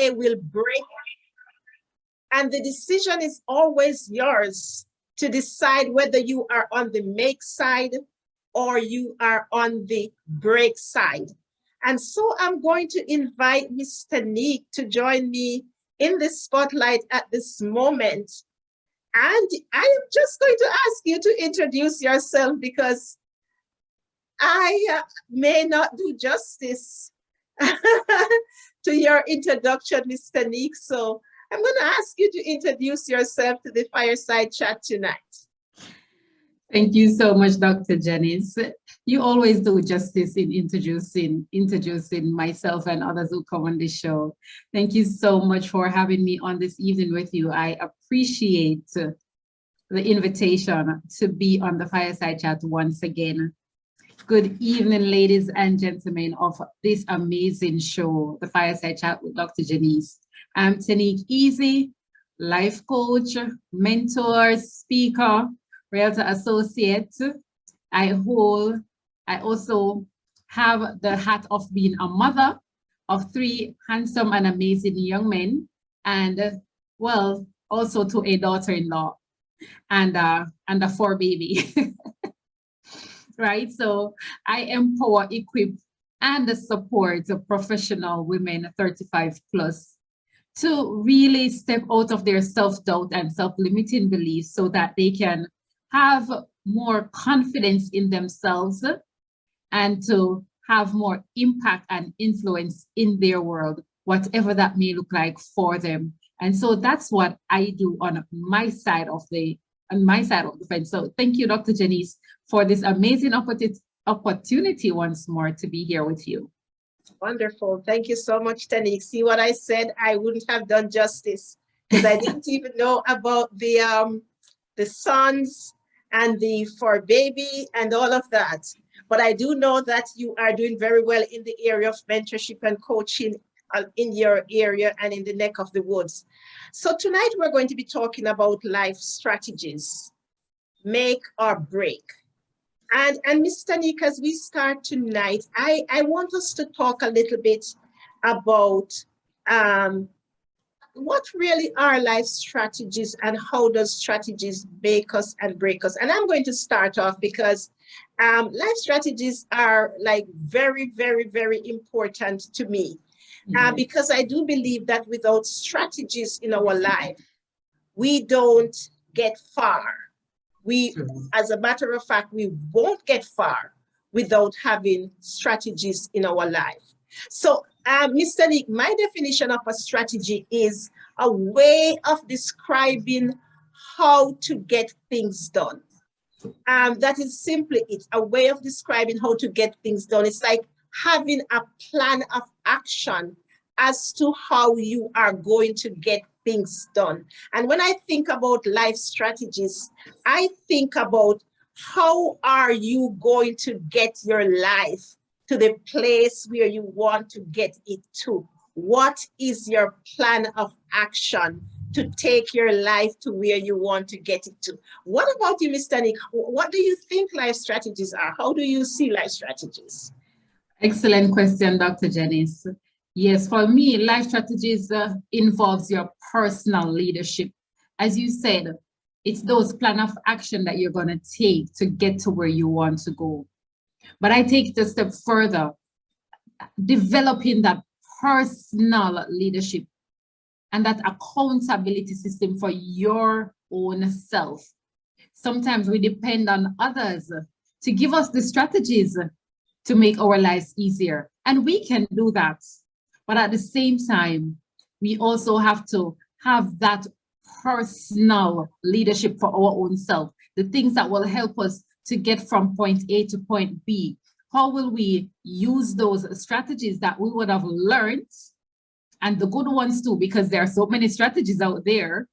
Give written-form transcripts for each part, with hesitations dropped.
it will break. And the decision is always yours to decide whether you are on the make side or you are on the break side. And so I'm going to invite Miss Tanique to join me in the spotlight at this moment. And I am just going to ask you to introduce yourself because I may not do justice to your introduction, Ms. Tanique. So I'm going to ask you to introduce yourself to the fireside chat tonight. Thank you so much, Dr. Janice. You always do justice in introducing myself and others who come on this show. Thank you so much for having me on this evening with you. I appreciate the invitation to be on the fireside chat once again. Good evening, ladies and gentlemen of this amazing show, the Fireside Chat with Dr. Janice. I'm Tanique Easy, life coach, mentor, speaker, realtor associate. I also have the hat of being a mother of 3 handsome and amazing young men, and well, also to a daughter-in-law and a 4 baby. Right, so I empower, equip, and support professional women 35 plus to really step out of their self-doubt and self-limiting beliefs so that they can have more confidence in themselves and to have more impact and influence in their world, whatever that may look like for them. And so that's what I do on my side of the fence. So thank you, Dr. Janice, for this amazing opportunity once more to be here with you. Wonderful. Thank you so much, Tanique. See what I said? I wouldn't have done justice because I didn't even know about the sons and the 4 baby and all of that. But I do know that you are doing very well in the area of mentorship and coaching in your area and in the neck of the woods. So tonight we're going to be talking about life strategies, make or break. And Ms. Tanique, as we start tonight, I want us to talk a little bit about what really are life strategies and how does strategies make us and break us. And I'm going to start off because life strategies are like very, very, very important to me. Because I do believe that without strategies in our life, we don't get far. As a matter of fact, we won't get far without having strategies in our life. So, Ms. Tanique, my definition of a strategy is a way of describing how to get things done. That is simply it, a way of describing how to get things done. It's like having a plan of action as to how you are going to get things done. And when I think about life strategies, I think about how are you going to get your life to the place where you want to get it to? What is your plan of action to take your life to where you want to get it to? What about you, Mr. Nick? What do you think life strategies are? How do you see life strategies? Excellent question, Dr. Janice. Yes, for me, life strategies involves your personal leadership. As you said, it's those plan of action that you're going to take to get to where you want to go. But I take it a step further, developing that personal leadership and that accountability system for your own self. Sometimes we depend on others to give us the strategies to make our lives easier. And we can do that. But at the same time, we also have to have that personal leadership for our own self, the things that will help us to get from point A to point B. How will we use those strategies that we would have learned, and the good ones too, because there are so many strategies out there,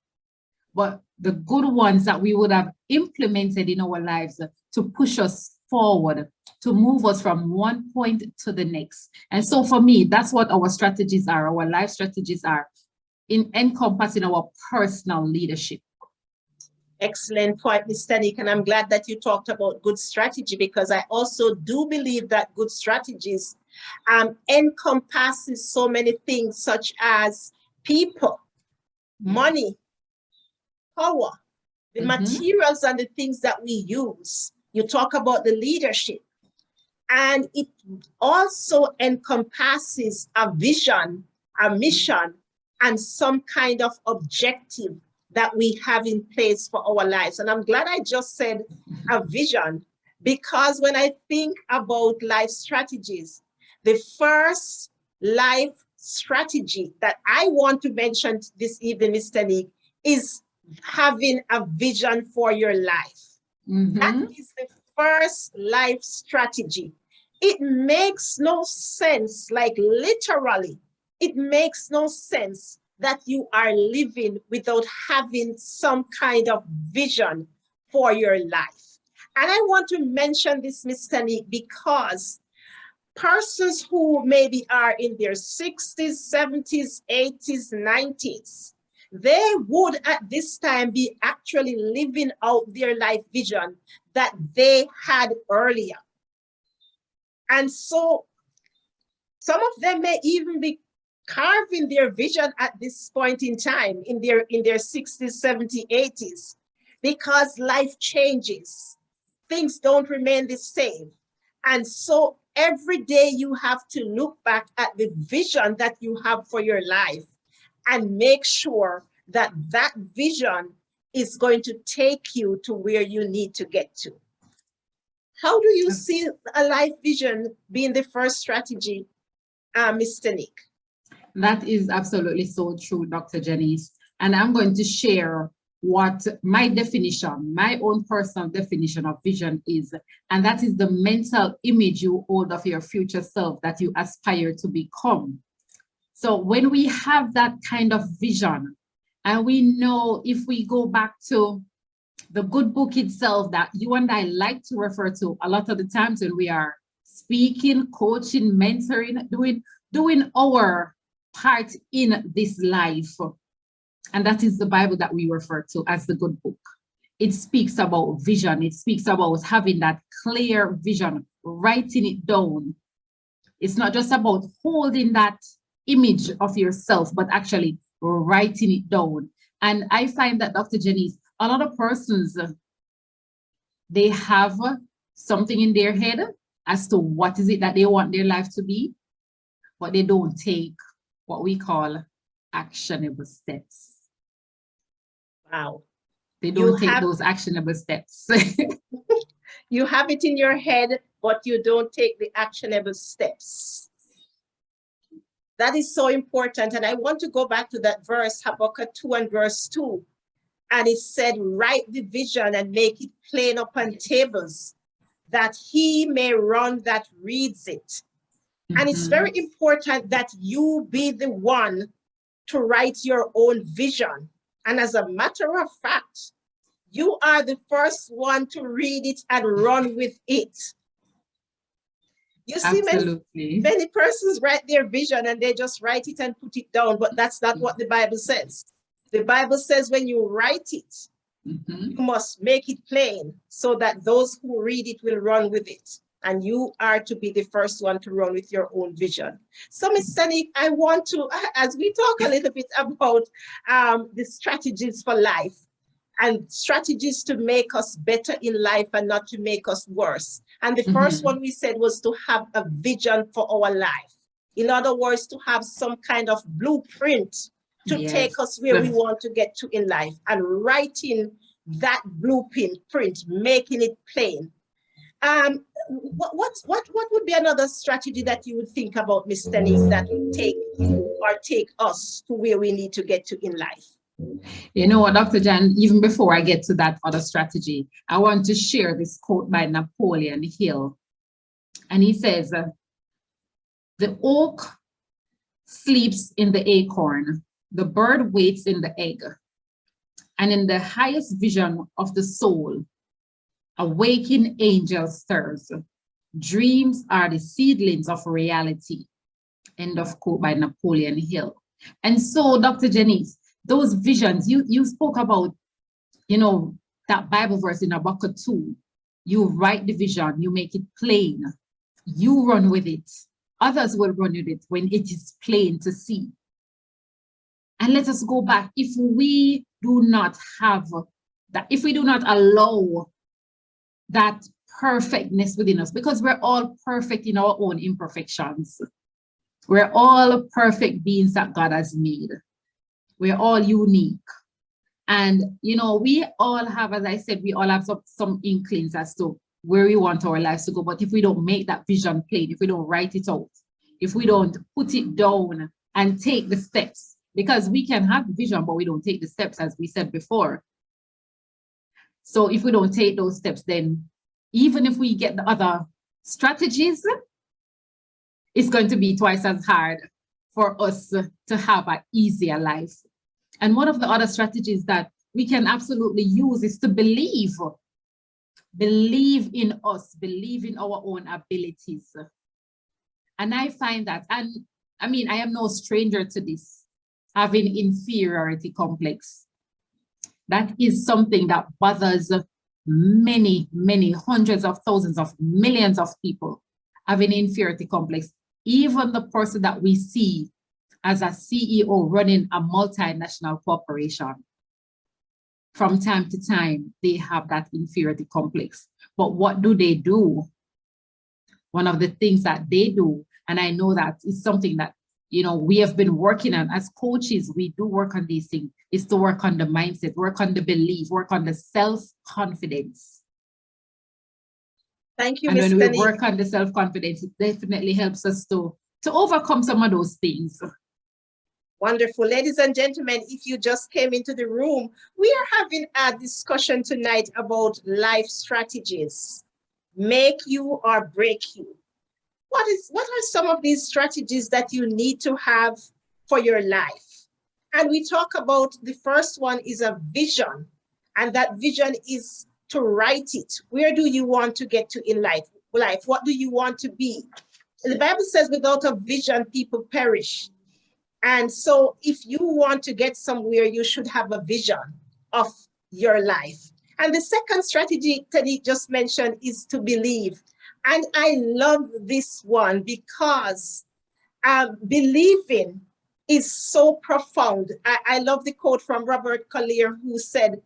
but the good ones that we would have implemented in our lives to push us forward, to move us from one point to the next. And so for me, that's what our strategies are, our life strategies are, in encompassing our personal leadership. Excellent point, Mr. Nick, and I'm glad that you talked about good strategy, because I also do believe that good strategies encompasses so many things, such as people, money, power, the materials and the things that we use. You talk about the leadership. And it also encompasses a vision, a mission, and some kind of objective that we have in place for our lives. And I'm glad I just said a vision, because when I think about life strategies, the first life strategy that I want to mention this evening, Mr. Nick, is having a vision for your life. That is the first life strategy. It makes no sense, like literally, it makes no sense that you are living without having some kind of vision for your life. And I want to mention this, Mr. Nick, because persons who maybe are in their 60s, 70s, 80s, 90s, they would at this time be actually living out their life vision that they had earlier. And so some of them may even be carving their vision at this point in time in their 60s, 70s, 80s, because life changes. Things don't remain the same. And so every day you have to look back at the vision that you have for your life and make sure that that vision is going to take you to where you need to get to. How do you see a life vision being the first strategy, Mr. Nick? That is absolutely so true, Dr. Janice. And I'm going to share what my definition, my own personal definition of vision is. And that is the mental image you hold of your future self that you aspire to become. So when we have that kind of vision, and we know, if we go back to the good book itself that you and I like to refer to a lot of the times when we are speaking, coaching, mentoring, doing our part in this life. And that is the Bible that we refer to as the good book. It speaks about vision. It speaks about having that clear vision, writing it down. It's not just about holding that image of yourself, but actually writing it down. And I find that, Dr. Janice, a lot of persons, they have something in their head as to what is it that they want their life to be, but they don't take what we call actionable steps. Wow. They don't take those actionable steps. You have it in your head, but you don't take the actionable steps. That is so important. And I want to go back to that verse, Habakkuk 2 and verse 2. And it said, write the vision and make it plain upon tables, that he may run that reads it. And it's very important that you be the one to write your own vision. And as a matter of fact, you are the first one to read it and run with it. You see, many persons write their vision and they just write it and put it down, but that's not what the Bible says. The Bible says when you write it, you must make it plain so that those who read it will run with it. And you are to be the first one to run with your own vision. So, Ms. Nick, I want to, as we talk a little bit about the strategies for life and strategies to make us better in life and not to make us worse. And the first one we said was to have a vision for our life. In other words, to have some kind of blueprint to take us where we want to get to in life, and writing that blueprint, making it plain. What would be another strategy that you would think about, Mr. Nick, that would take you or take us to where we need to get to in life? You know what, Dr. Jan, even before I get to that other strategy, I want to share this quote by Napoleon Hill. And he says, the oak sleeps in the acorn, the bird waits in the egg, and in the highest vision of the soul, a waking angel stirs. Dreams are the seedlings of reality. End of quote by Napoleon Hill. And so, Dr. Janice, those visions, you spoke about, that Bible verse in Habakkuk 2. You write the vision, you make it plain, you run with it. Others will run with it when it is plain to see. And let us go back. If we do not have that, if we do not allow that perfectness within us, because we're all perfect in our own imperfections. We're all perfect beings that God has made. We're all unique. And, you know, we all have, as I said, we all have some inklings as to where we want our lives to go. But if we don't make that vision plain, if we don't write it out, if we don't put it down and take the steps, because we can have the vision, but we don't take the steps, as we said before. So if we don't take those steps, then even if we get the other strategies, it's going to be twice as hard for us to have an easier life. And one of the other strategies that we can absolutely use is to believe. Believe in us, believe in our own abilities. And I find that, and I mean, I am no stranger to this, having inferiority complex. That is something that bothers many, many hundreds of thousands of millions of people, having inferiority complex. Even the person that we see as a CEO running a multinational corporation, from time to time, they have that inferiority complex. But what do they do? One of the things that they do, and I know that is something that, you know, we have been working on as coaches, we do work on these things, is to work on the mindset, work on the belief, work on the self-confidence. Thank you, and Ms. when we Tani. work on the self-confidence, it definitely helps us to overcome some of those things. Wonderful. Ladies and gentlemen, if you just came into the room, we are having a discussion tonight about life strategies. Make you or break you. What are some of these strategies that you need to have for your life? And we talk about the first one is a vision. And that vision is to write it. Where do you want to get to in life? What do you want to be? The Bible says without a vision, people perish. And so if you want to get somewhere, you should have a vision of your life. And the second strategy Teddy just mentioned is to believe. And I love this one because believing is so profound. I love the quote from Robert Collier who said,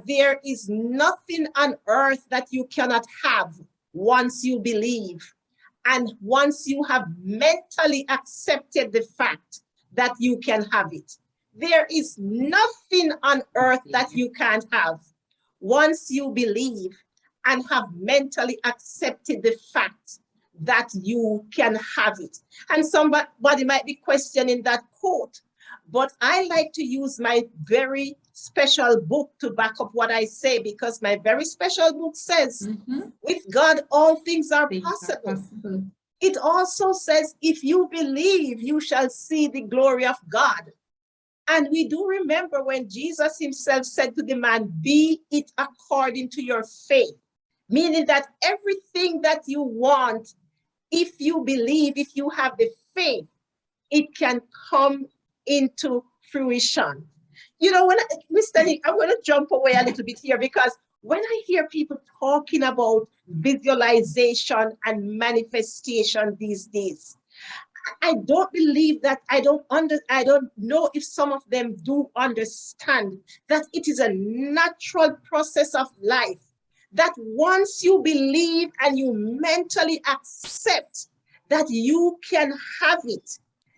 there is nothing on earth that you cannot have once you believe. And once you have mentally accepted the fact that you can have it. There is nothing on earth that you can't have once you believe and have mentally accepted the fact that you can have it. And somebody might be questioning that quote, but I like to use my very special book to back up what I say, because my very special book says, with God, all things are possible. It also says, if you believe, you shall see the glory of God. And we do remember when Jesus himself said to the man, be it according to your faith, meaning that everything that you want, if you believe, if you have the faith, it can come into fruition. You know, when Mr. Nick, I'm going to jump away a little bit here, because when I hear people talking about visualization and manifestation these days, I don't believe that, I don't know if some of them do understand that it is a natural process of life, that once you believe and you mentally accept that you can have it,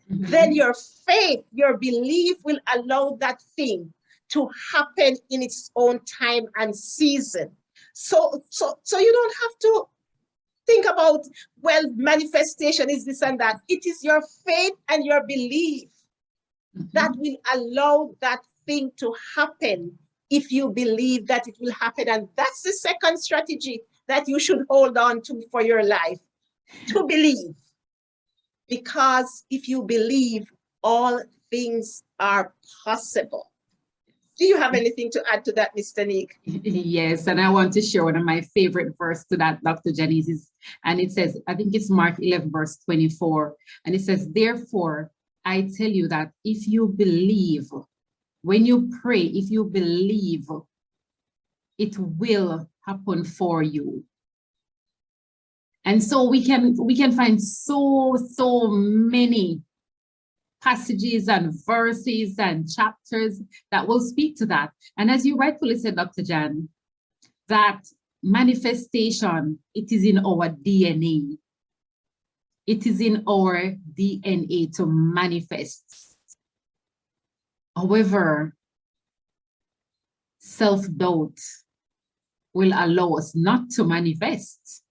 then your faith, your belief will allow that thing to happen in its own time and season. So you don't have to think about, well, manifestation is this and that. It is your faith and your belief that will allow that thing to happen if you believe that it will happen. And that's the second strategy that you should hold on to for your life, to believe. Because if you believe, all things are possible. Do you have anything to add to that, Mr. Nick? Yes, and I want to share one of my favorite verse to that, Dr. Janice, and it says, I think it's Mark 11, verse 24, and it says, therefore, I tell you that if you believe, when you pray, if you believe, it will happen for you. And so we can find so many passages and verses and chapters that will speak to that. And as you rightfully said, Dr. Jan, that manifestation, it is in our DNA. It is in our DNA to manifest. However, self-doubt will allow us not to manifest.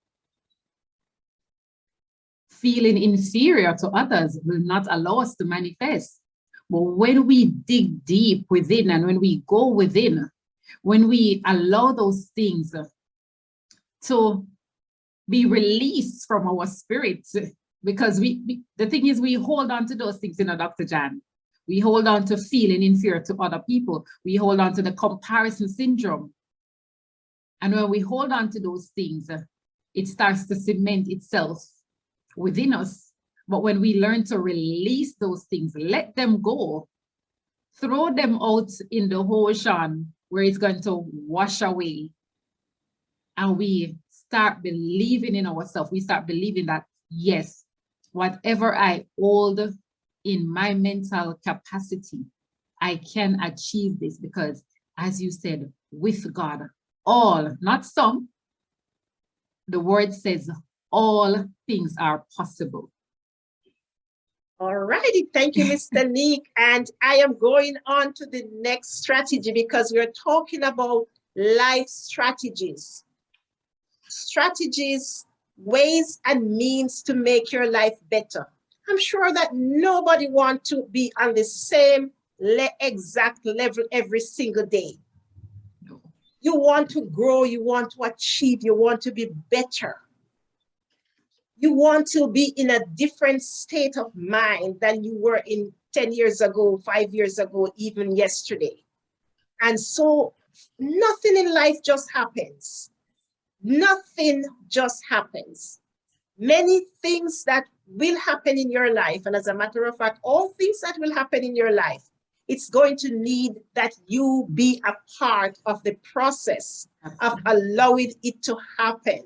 Feeling inferior to others will not allow us to manifest. But when we dig deep within and when we go within, when we allow those things to be released from our spirits, because the thing is, we hold on to those things, Dr. Jan. We hold on to feeling inferior to other people. We hold on to the comparison syndrome. And when we hold on to those things, it starts to cement itself within us. But when we learn to release those things, let them go, throw them out in the ocean where it's going to wash away, and we start believing in ourselves, we start believing that, yes, whatever I hold in my mental capacity, I can achieve this, because, as you said, with God, all, not some, the word says all things are possible. All righty, thank you, Mr. Nick. And I am going on to the next strategy, because we're talking about life strategies. Strategies, ways and means to make your life better. I'm sure that nobody wants to be on the same exact level every single day. No. You want to grow, you want to achieve, you want to be better. You want to be in a different state of mind than you were in 10 years ago, 5 years ago, even yesterday. And so nothing in life just happens. Nothing just happens. Many things that will happen in your life, and as a matter of fact, all things that will happen in your life, it's going to need that you be a part of the process of allowing it to happen.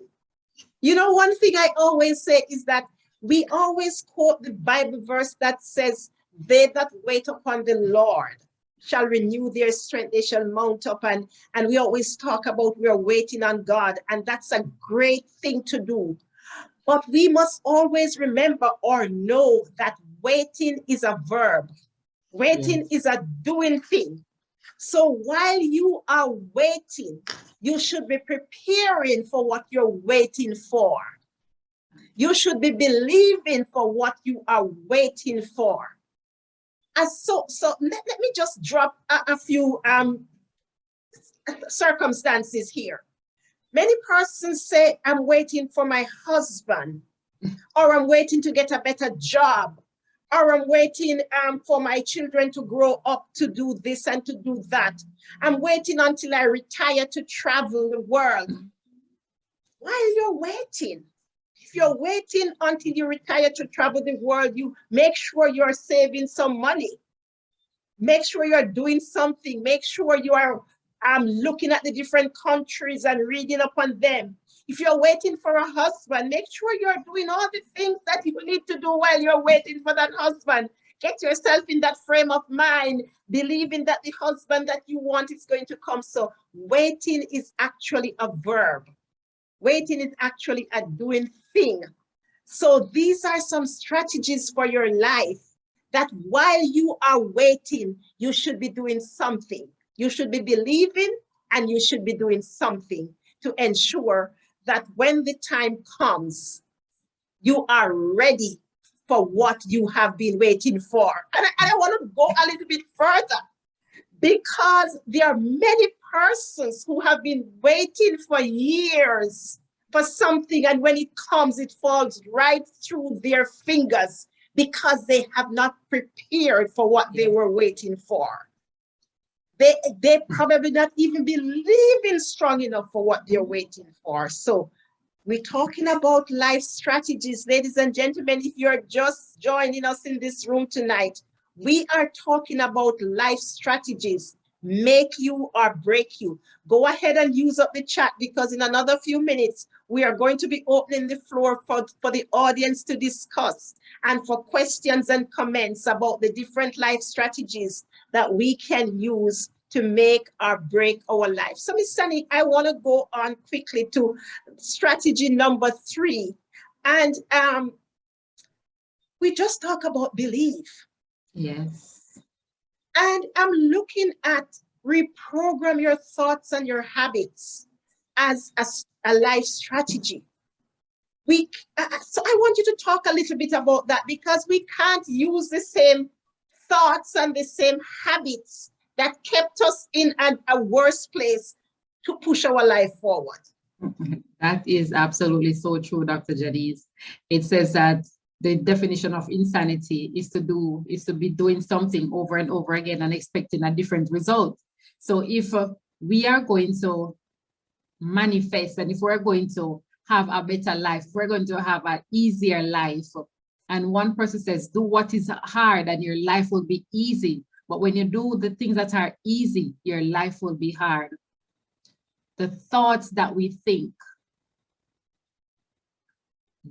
You know, one thing I always say is that we always quote the Bible verse that says, they that wait upon the Lord shall renew their strength, they shall mount up. And we always talk about we are waiting on God, and that's a great thing to do. But we must always remember or know that waiting is a verb. Waiting is a doing thing. So while you are waiting, you should be preparing for what you're waiting for. You should be believing for what you are waiting for. So let me just drop a few circumstances here. Many persons say, I'm waiting for my husband, or I'm waiting to get a better job, or I'm waiting for my children to grow up to do this and to do that. I'm waiting until I retire to travel the world. While you're waiting, if you're waiting until you retire to travel the world, you make sure you're saving some money. Make sure you're doing something. Make sure you are looking at the different countries and reading upon them. If you're waiting for a husband, make sure you're doing all the things that you need to do while you're waiting for that husband. Get yourself in that frame of mind, believing that the husband that you want is going to come. So waiting is actually a verb. Waiting is actually a doing thing. So these are some strategies for your life, that while you are waiting, you should be doing something. You should be believing, and you should be doing something to ensure that when the time comes, you are ready for what you have been waiting for. And I want to go a little bit further, because there are many persons who have been waiting for years for something, and when it comes, it falls right through their fingers, because they have not prepared for what they were waiting for. They probably not even believing strong enough for what they're waiting for. So we're talking about life strategies, ladies and gentlemen. If you're just joining us in this room tonight, we are talking about life strategies. make you or break you? Go ahead and use up the chat, because in another few minutes, we are going to be opening the floor for the audience to discuss and for questions and comments about the different life strategies that we can use to make or break our life. So, Miss Sunny, I want to go on quickly to strategy number 3. And we just talk about belief. Yes. And I'm looking at reprogram your thoughts and your habits as a life strategy. So I want you to talk a little bit about that, because we can't use the same thoughts and the same habits that kept us in a worse place to push our life forward. That is absolutely so true, Dr. Janice. It says that the definition of insanity is to be doing something over and over again and expecting a different result. So if we are going to manifest, and if we're going to have a better life, we're going to have an easier life. And one person says, do what is hard and your life will be easy. But when you do the things that are easy, your life will be hard. The thoughts that we think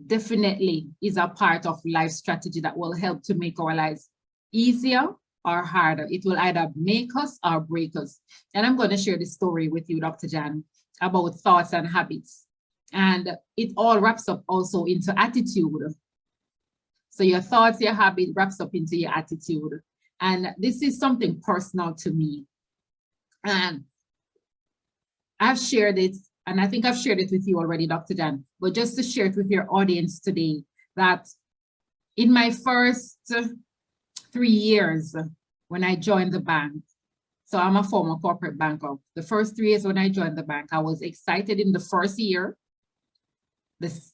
definitely is a part of life strategy that will help to make our lives easier or harder. It will either make us or break us. And I'm going to share this story with you, Dr. Jan, about thoughts and habits. And it all wraps up also into attitude. So your thoughts, your habit wraps up into your attitude. And this is something personal to me. And I've shared it, and I think I've shared it with you already, Dr. Jan, but just to share it with your audience today, that in my first 3 years when I joined the bank, so I'm a former corporate banker, the first 3 years when I joined the bank, I was excited in the first year. This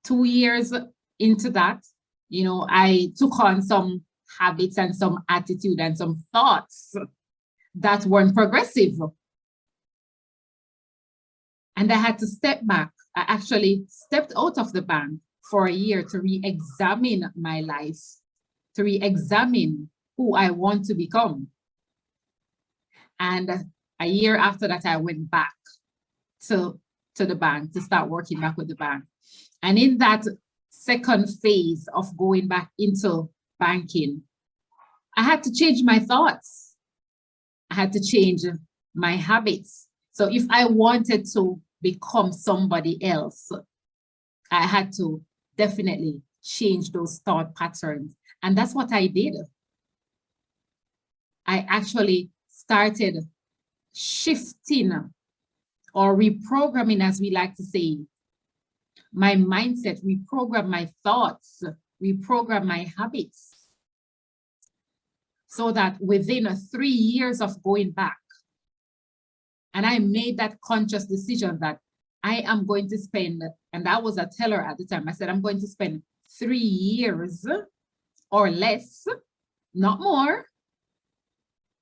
2 years into that, you know, I took on some habits and some attitude and some thoughts that weren't progressive. And I had to step back. I actually stepped out of the bank for a year to re-examine my life, to re-examine who I want to become. And a year after that, I went back to the bank to start working back with the bank. And in that second phase of going back into banking, I had to change my thoughts. I had to change my habits. So if I wanted to become somebody else, I had to definitely change those thought patterns. And that's what I did. I actually started shifting or reprogramming, as we like to say, my mindset, reprogram my thoughts, reprogram my habits, so that within 3 years of going back, and I made that conscious decision that I am going to spend, and I was a teller at the time, I said, I'm going to spend 3 years or less, not more,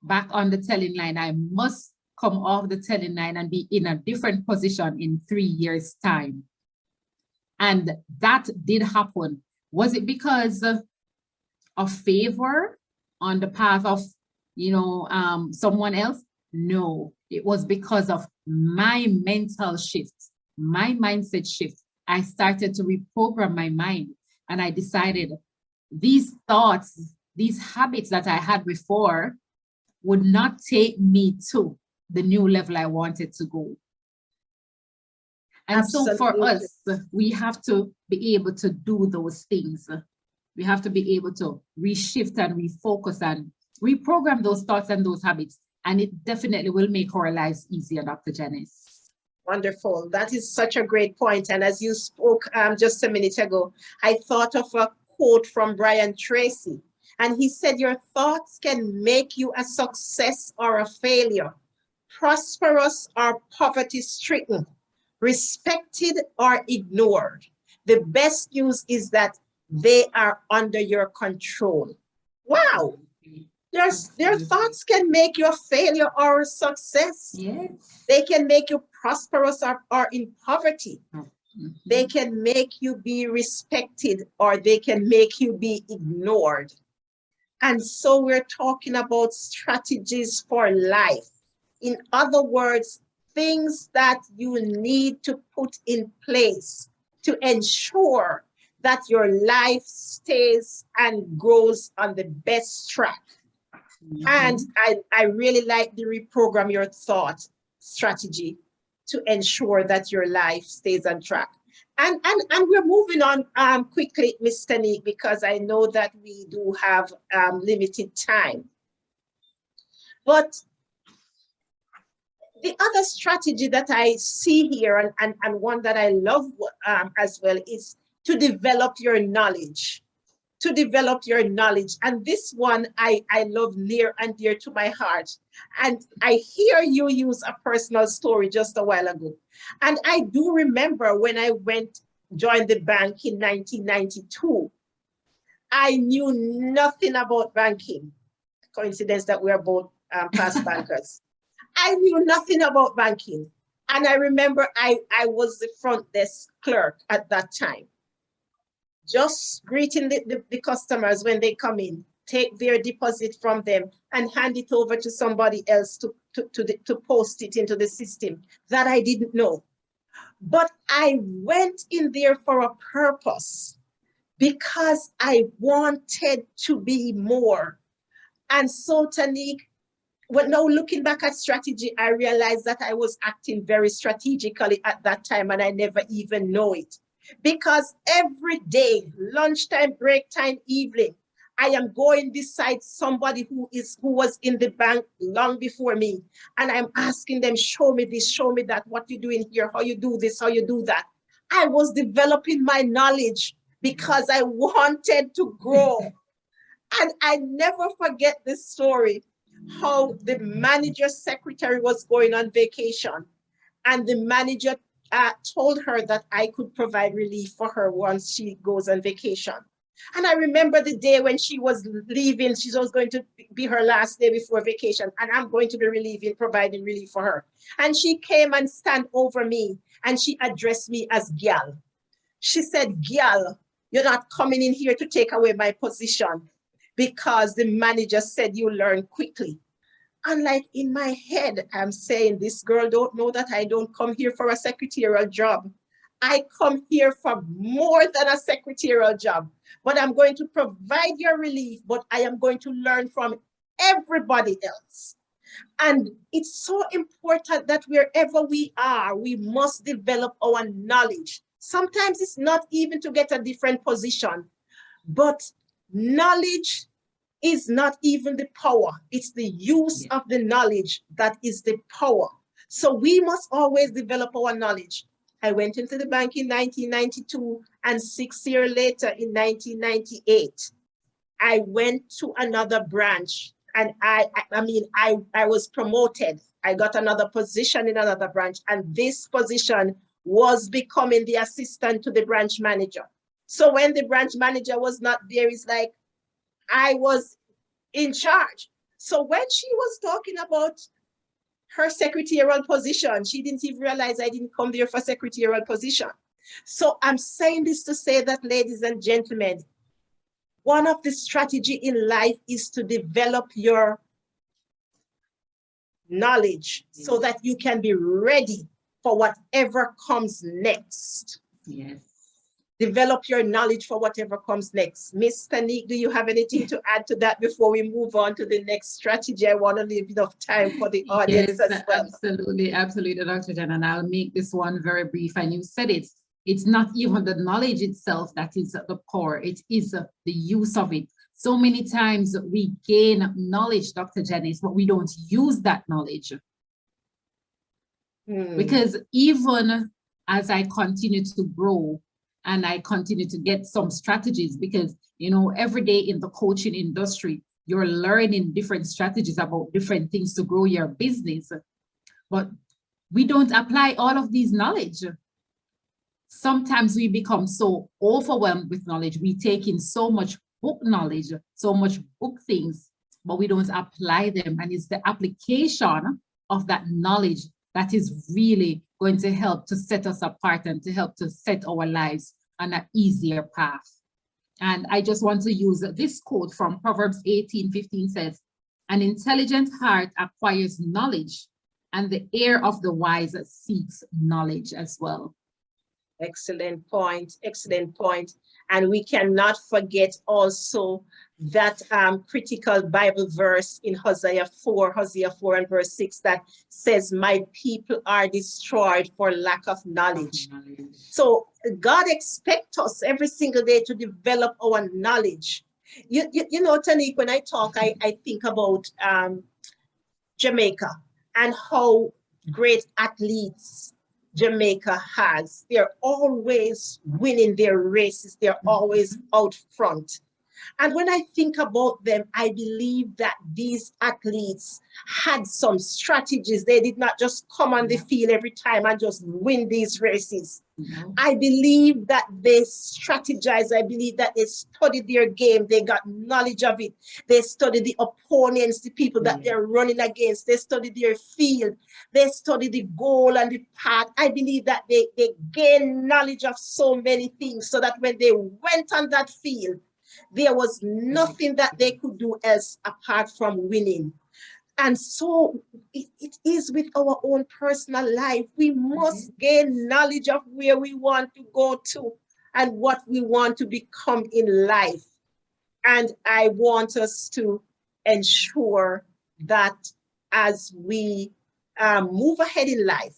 back on the telling line. I must come off the telling line and be in a different position in 3 years' time. And that did happen. Was it because of favor on the path of, someone else? No, it was because of my mental shift, my mindset shift. I started to reprogram my mind, and I decided these thoughts, these habits that I had before would not take me to the new level I wanted to go. And Absolutely. So for us, we have to be able to do those things. We have to be able to reshift and refocus and reprogram those thoughts and those habits. And it definitely will make our lives easier, Dr. Janice. Wonderful. That is such a great point. And as you spoke just a minute ago, I thought of a quote from Brian Tracy. And he said, your thoughts can make you a success or a failure, prosperous or poverty-stricken, respected or ignored. The best news is that they are under your control. Wow. Their thoughts can make you a failure or a success. Yes. They can make you prosperous or in poverty. Mm-hmm. They can make you be respected or they can make you be ignored. And so we're talking about strategies for life. In other words, things that you need to put in place to ensure that your life stays and grows on the best track. And I really like the reprogram your thought strategy to ensure that your life stays on track. And we're moving on quickly, Ms. Tanique, because I know that we do have limited time. But the other strategy that I see here, and one that I love as well, is to develop your knowledge. To develop your knowledge. And this one I love near and dear to my heart. And I hear you use a personal story just a while ago. And I do remember when I joined the bank in 1992, I knew nothing about banking. Coincidence that we are both past bankers. I knew nothing about banking. And I remember I was the front desk clerk at that time, just greeting the customers when they come in, take their deposit from them and hand it over to somebody else to post it into the system that I didn't know. But I went in there for a purpose because I wanted to be more. And so, Tanique, now looking back at strategy, I realized that I was acting very strategically at that time and I never even know it. Because every day, lunchtime, break time, evening, I am going beside somebody who was in the bank long before me. And I'm asking them, show me this, show me that, what you doing here, how you do this, how you do that. I was developing my knowledge because I wanted to grow. And I never forget this story, how the manager's secretary was going on vacation. And the manager told her that I could provide relief for her once she goes on vacation. And I remember the day when she was leaving, she was going to be her last day before vacation, and I'm going to be providing relief for her. And she came and stand over me, and she addressed me as Gyal. She said, Gyal, you're not coming in here to take away my position because the manager said you learn quickly. And like in my head, I'm saying, this girl don't know that I don't come here for a secretarial job. I come here for more than a secretarial job, but I'm going to provide your relief, but I am going to learn from everybody else. And it's so important that wherever we are, we must develop our knowledge. Sometimes it's not even to get a different position, but knowledge is not even the power. It's the use of the knowledge that is the power. So we must always develop our knowledge. I went into the bank in 1992, and 6 years later in 1998, I went to another branch, and I was promoted. I got another position in another branch, and this position was becoming the assistant to the branch manager. So when the branch manager was not there, it's like I was in charge. So when she was talking about her secretarial position, she didn't even realize I didn't come there for secretarial position. So I'm saying this to say that, ladies and gentlemen, one of the strategy in life is to develop your knowledge so that you can be ready for whatever comes next. Yes. Develop your knowledge for whatever comes next. Ms. Tanique, do you have anything to add to that before we move on to the next strategy? I want to leave enough time for the audience as well. Absolutely, absolutely, Dr. Jen, and I'll make this one very brief. And you said it's not even the knowledge itself that is at the core, it is the use of it. So many times we gain knowledge, Dr. Janice, but we don't use that knowledge. Because even as I continue to grow and I continue to get some strategies, because, you know, every day in the coaching industry, you're learning different strategies about different things to grow your business, but we don't apply all of these knowledge. Sometimes we become so overwhelmed with knowledge. We take in so much book knowledge, so much book things, but we don't apply them. And it's the application of that knowledge that is really going to help to set us apart and to help to set our lives on an easier path. And I just want to use this quote from Proverbs 18:15 says, an intelligent heart acquires knowledge, and the ear of the wise seeks knowledge as well. Excellent point. Excellent point. And we cannot forget also that critical Bible verse in Hosea 4 and verse 6 that says, my people are destroyed for lack of knowledge. So God expects us every single day to develop our knowledge. You know, Tanique, when I talk, I think about Jamaica and how great athletes Jamaica has. They're always winning their races. They're always out front. And when I think about them, I believe that these athletes had some strategies. They did not just come on the field every time and just win these races. I believe that they strategized. I believe that they studied their game. They got knowledge of it. They studied the opponents, the people that they're running against. They studied their field. They studied the goal and the path. I believe that they gained knowledge of so many things so that when they went on that field, there was nothing that they could do else apart from winning. And so it is with our own personal life. We must gain knowledge of where we want to go to and what we want to become in life. And I want us to ensure that as we move ahead in life,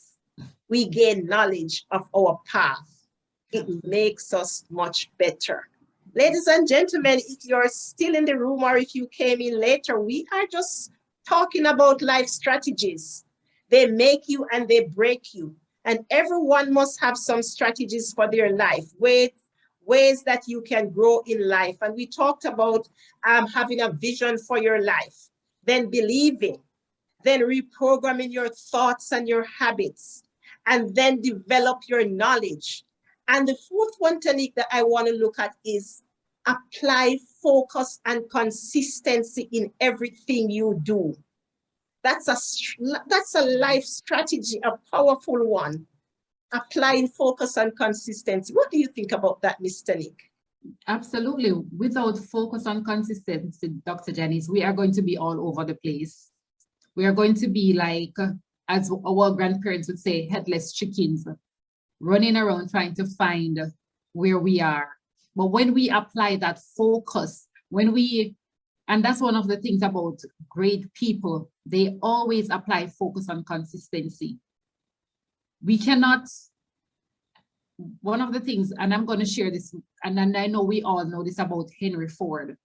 we gain knowledge of our path. It makes us much better. Ladies and gentlemen, if you're still in the room or if you came in later, we are just talking about life strategies. They make you and they break you. And everyone must have some strategies for their life, ways that you can grow in life. And we talked about having a vision for your life, then believing, then reprogramming your thoughts and your habits, and then develop your knowledge. And the fourth one, Tanique, that I want to look at is apply focus and consistency in everything you do. That's a life strategy, a powerful one. Applying focus and consistency. What do you think about that, Ms. Tanique? Absolutely. Without focus on consistency, Dr. Janice, we are going to be all over the place. We are going to be like, as our grandparents would say, headless chickens, running around trying to find where we are. But when we apply that focus, and that's one of the things about great people, they always apply focus on consistency. We cannot, one of the things, and I'm going to share this, and I know we all know this about Henry Ford,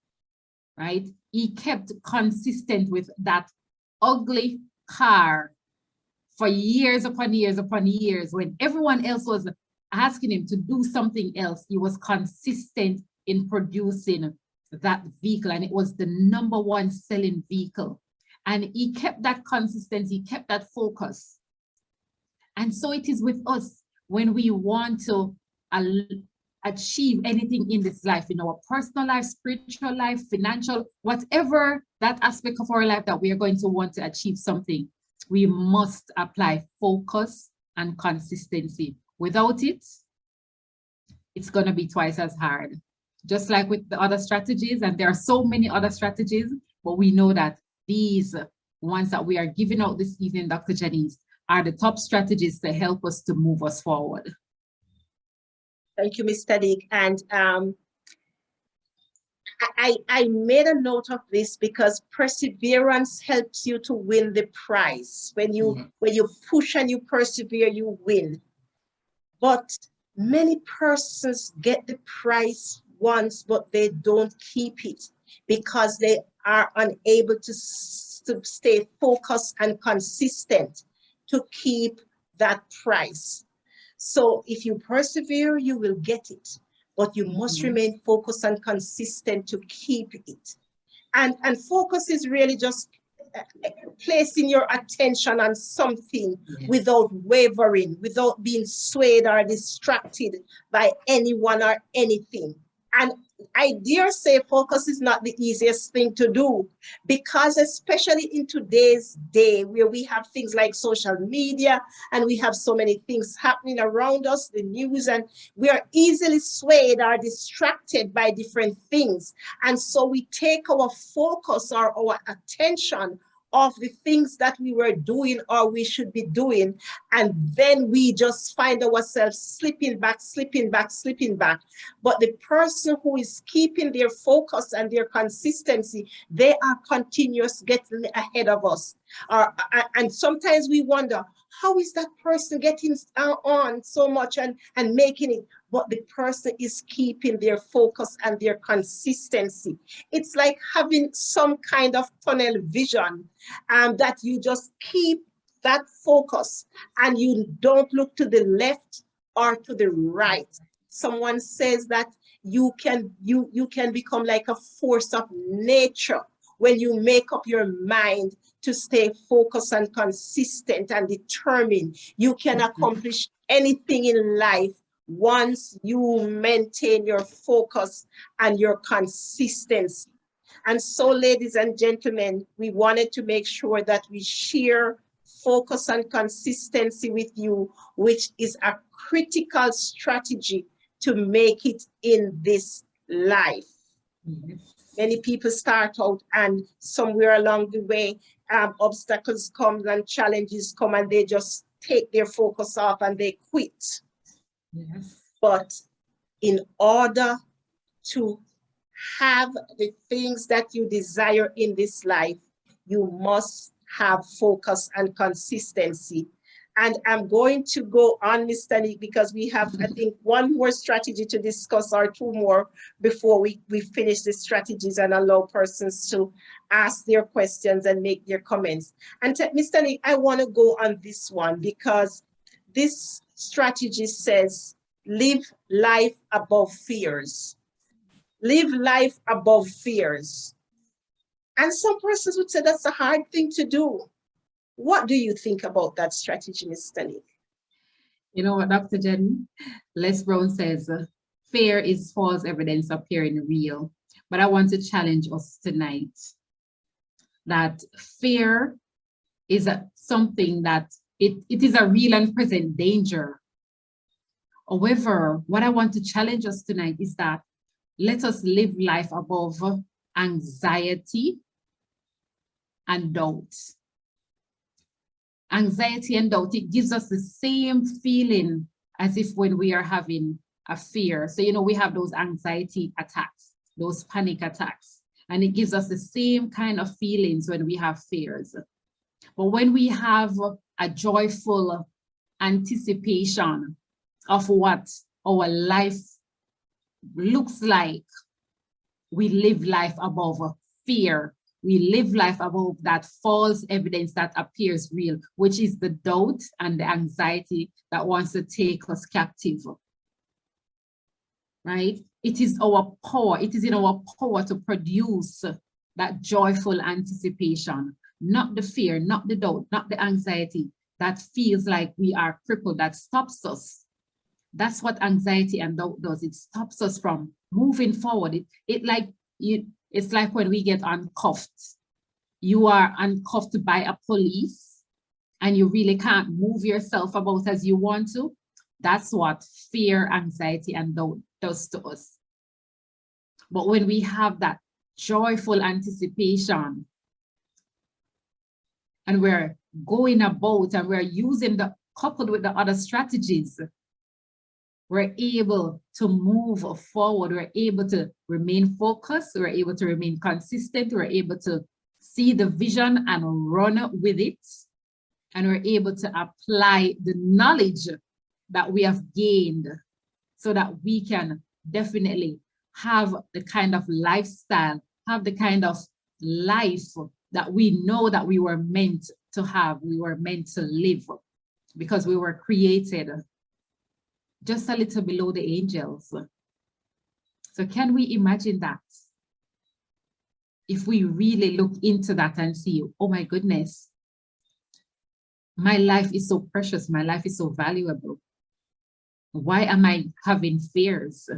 right? He kept consistent with that ugly car for years upon years upon years. When everyone else was asking him to do something else, he was consistent in producing that vehicle, and it was the #1 selling vehicle. And he kept that consistency, he kept that focus. And so it is with us when we want to achieve anything in this life, in our personal life, spiritual life, financial, whatever that aspect of our life that we are going to want to achieve something, we must apply focus and consistency. Without it, it's going to be twice as hard. Just like with the other strategies, and there are so many other strategies, but we know that these ones that we are giving out this evening, Dr. Janice, are the top strategies to help us to move us forward. Thank you, Ms. Tanique. And I made a note of this because perseverance helps you to win the prize. When you push and you persevere, you win. But many persons get the prize once, but they don't keep it because they are unable to stay focused and consistent to keep that prize. So if you persevere, you will get it, but you must remain focused and consistent to keep it. And focus is really just placing your attention on something without wavering, without being swayed or distracted by anyone or anything. And I dare say focus is not the easiest thing to do, because especially in today's day where we have things like social media and we have so many things happening around us, the news, and we are easily swayed or distracted by different things. And so we take our focus or our attention of the things that we were doing or we should be doing. And then we just find ourselves slipping back, slipping back, slipping back. But the person who is keeping their focus and their consistency, they are continuous getting ahead of us. And sometimes we wonder, how is that person getting on so much and making it? But the person is keeping their focus and their consistency. It's like having some kind of tunnel vision, that you just keep that focus and you don't look to the left or to the right. Someone says that you can become like a force of nature when you make up your mind to stay focused and consistent and determined. You can accomplish anything in life once you maintain your focus and your consistency. And so, ladies and gentlemen, we wanted to make sure that we share focus and consistency with you, which is a critical strategy to make it in this life. Many people start out and somewhere along the way, obstacles come and challenges come and they just take their focus off and they quit. Yes. But in order to have the things that you desire in this life, you must have focus and consistency. And I'm going to go on, Mr. Nick, because we have, I think, one more strategy to discuss or two more before we finish the strategies and allow persons to ask their questions and make their comments. And Mr. Nick, I want to go on this one because this strategy says, live life above fears. Live life above fears. And some persons would say that's a hard thing to do. What do you think about that strategy, Mr. Nick? You know what, Dr. Jen? Les Brown says, fear is false evidence appearing real. But I want to challenge us tonight that fear is something that it is a real and present danger. However, what I want to challenge us tonight is that let us live life above anxiety and doubt. Anxiety and doubt, it gives us the same feeling as if when we are having a fear. So, you know, we have those anxiety attacks, those panic attacks, and it gives us the same kind of feelings when we have fears. But when we have a joyful anticipation of what our life looks like, we live life above fear. We live life above that false evidence that appears real, which is the doubt and the anxiety that wants to take us captive. Right? It is our power. It is in our power to produce that joyful anticipation, not the fear, not the doubt, not the anxiety that feels like we are crippled, that stops us. That's what anxiety and doubt does. It stops us from moving forward. It's like when we get uncuffed. You are uncuffed by a police and you really can't move yourself about as you want to. That's what fear, anxiety, and doubt does to us. But when we have that joyful anticipation and we're going about and we're using the coupled with the other strategies, we're able to move forward. We're able to remain focused. We're able to remain consistent. We're able to see the vision and run with it. And we're able to apply the knowledge that we have gained so that we can definitely have the kind of lifestyle, have the kind of life that we know that we were meant to have, we were meant to live, because we were created just a little below the angels. So can we imagine that? If we really look into that and see, oh my goodness, my life is so precious, my life is so valuable. Why am I having fears?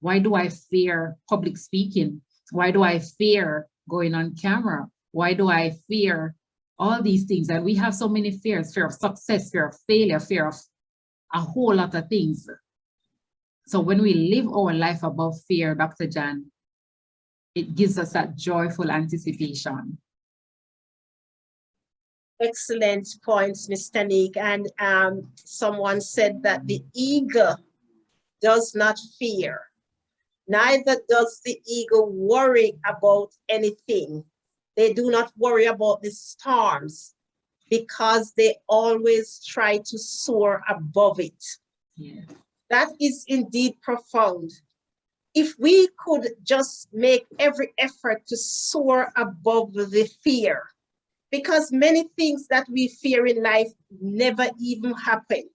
Why do I fear public speaking? Why do I fear going on camera? Why do I fear all these things? And we have so many fears: fear of success, fear of failure, fear of a whole lot of things. So when we live our life above fear, Dr. Jan, it gives us that joyful anticipation. Excellent points, Mr. Nick. And someone said that the eagle does not fear, neither does the eagle worry about anything. They do not worry about the storms because they always try to soar above it. Yeah. That is indeed profound. If we could just make every effort to soar above the fear, because many things that we fear in life never even happen.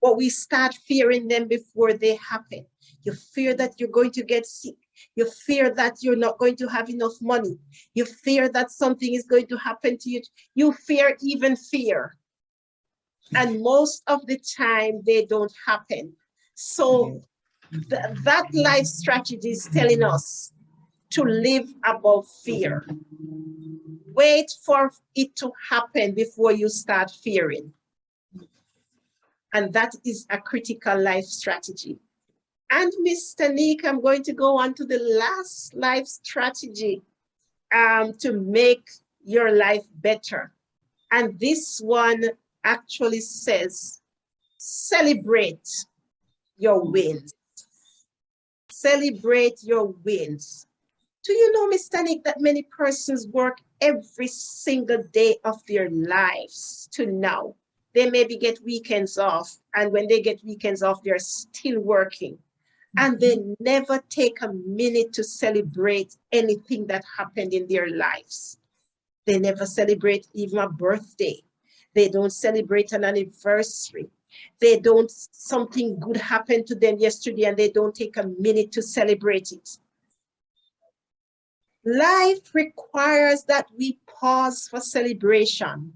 But we start fearing them before they happen. You fear that you're going to get sick. You fear that you're not going to have enough money. You fear that something is going to happen to you. You fear even fear. And most of the time, they don't happen. So that life strategy is telling us to live above fear. Wait for it to happen before you start fearing. And that is a critical life strategy. And Mr. Nick, I'm going to go on to the last life strategy to make your life better. And this one actually says, celebrate your wins. Celebrate your wins. Do you know, Mr. Nick, that many persons work every single day of their lives to now? They maybe get weekends off, and when they get weekends off, they're still working. And they never take a minute to celebrate anything that happened in their lives. They never celebrate even a birthday. They don't celebrate an anniversary. They don't, something good happened to them yesterday and they don't take a minute to celebrate it. Life requires that we pause for celebration.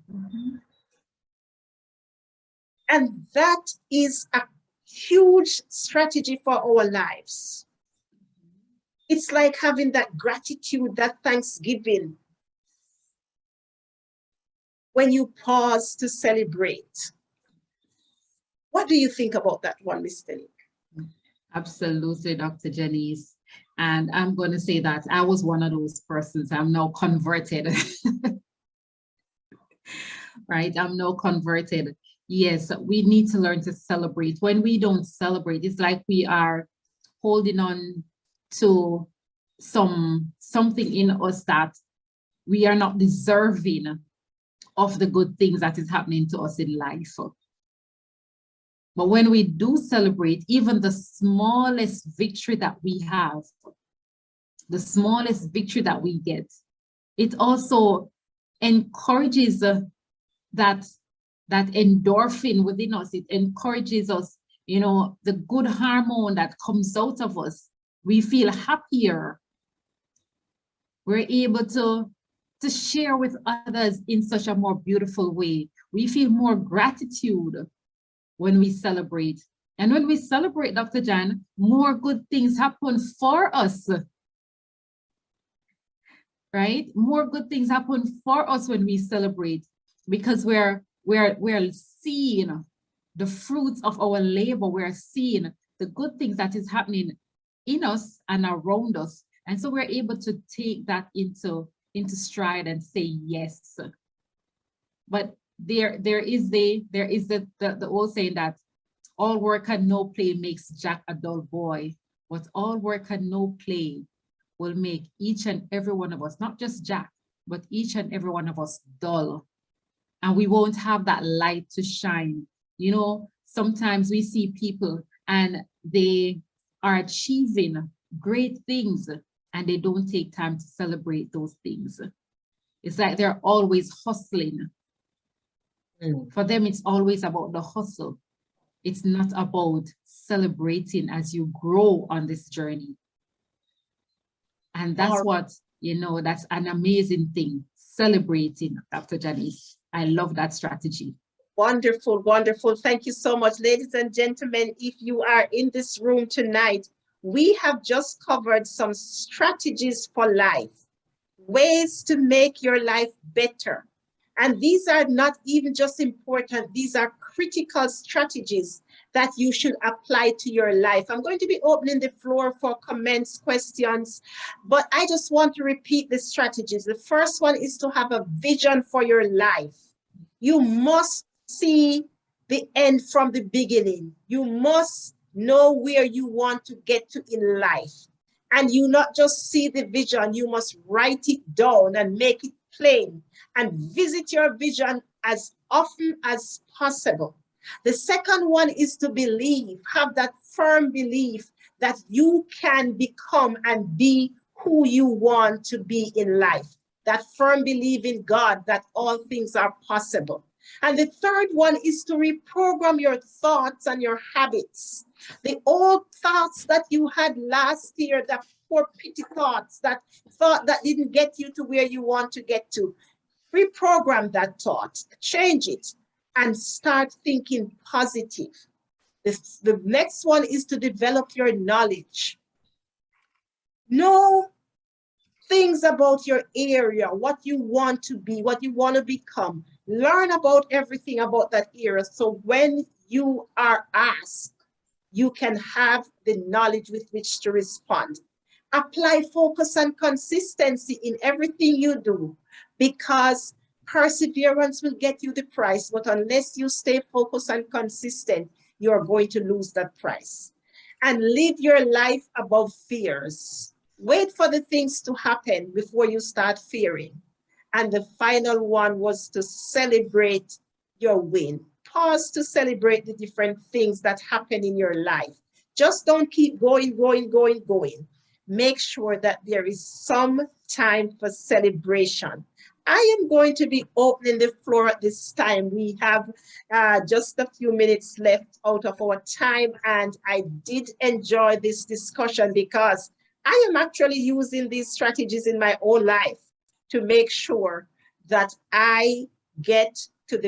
And that is a huge strategy for our lives. It's like having that gratitude, that thanksgiving, when you pause to celebrate. What do you think about that one, Mr. Nick? Absolutely, Dr. Janice. And I'm going to say that I was one of those persons. I'm now converted. Right? I'm now converted. Yes, we need to learn to celebrate. When we don't celebrate, it's like we are holding on to something in us that we are not deserving of the good things that is happening to us in life. But when we do celebrate, even the smallest victory that we have, the smallest victory that we get, it also encourages that endorphin within us. It encourages us, you know, the good hormone that comes out of us. We feel happier. We're able to share with others in such a more beautiful way. We feel more gratitude when we celebrate. And when we celebrate, Dr. Jan, more good things happen for us. Right? More good things happen for us when we celebrate, because we're seeing the fruits of our labor. We're seeing the good things that is happening in us and around us. And so we're able to take that into stride and say yes. But there is the old saying that all work and no play makes Jack a dull boy, but all work and no play will make each and every one of us, not just Jack, but each and every one of us dull. And we won't have that light to shine. You know, sometimes we see people and they are achieving great things and they don't take time to celebrate those things. It's like they're always hustling. For them, it's always about the hustle. It's not about celebrating as you grow on this journey. And that's what, you know, that's an amazing thing, celebrating, Dr. Janice. I love that strategy. Wonderful, wonderful. Thank you so much, ladies and gentlemen. If you are in this room tonight, We have just covered some strategies for life, ways to make your life better. And these are not even just important, these are critical strategies that you should apply to your life. I'm going to be opening the floor for comments, questions, but I just want to repeat the strategies. The first one is to have a vision for your life. You must see the end from the beginning. You must know where you want to get to in life. And you not just see the vision, you must write it down and make it plain and visit your vision as often as possible. The second one is to believe, have that firm belief that you can become and be who you want to be in life. That firm belief in God that all things are possible. And the third one is to reprogram your thoughts and your habits. The old thoughts that you had last year, the poor pity thoughts, that thought that didn't get you to where you want to get to. Reprogram that thought, change it, and start thinking positive. The next one is to develop your knowledge. Know things about your area, what you want to be, what you want to become. Learn about everything about that area. So when you are asked, you can have the knowledge with which to respond. Apply focus and consistency in everything you do, because perseverance will get you the prize, but unless you stay focused and consistent, you're going to lose that prize. And live your life above fears. Wait for the things to happen before you start fearing. And the final one was to celebrate your win. Pause to celebrate the different things that happen in your life. Just don't keep going. Make sure that there is some time for celebration. I am going to be opening the floor at this time. We have just a few minutes left out of our time, and I did enjoy this discussion because I am actually using these strategies in my own life to make sure that I get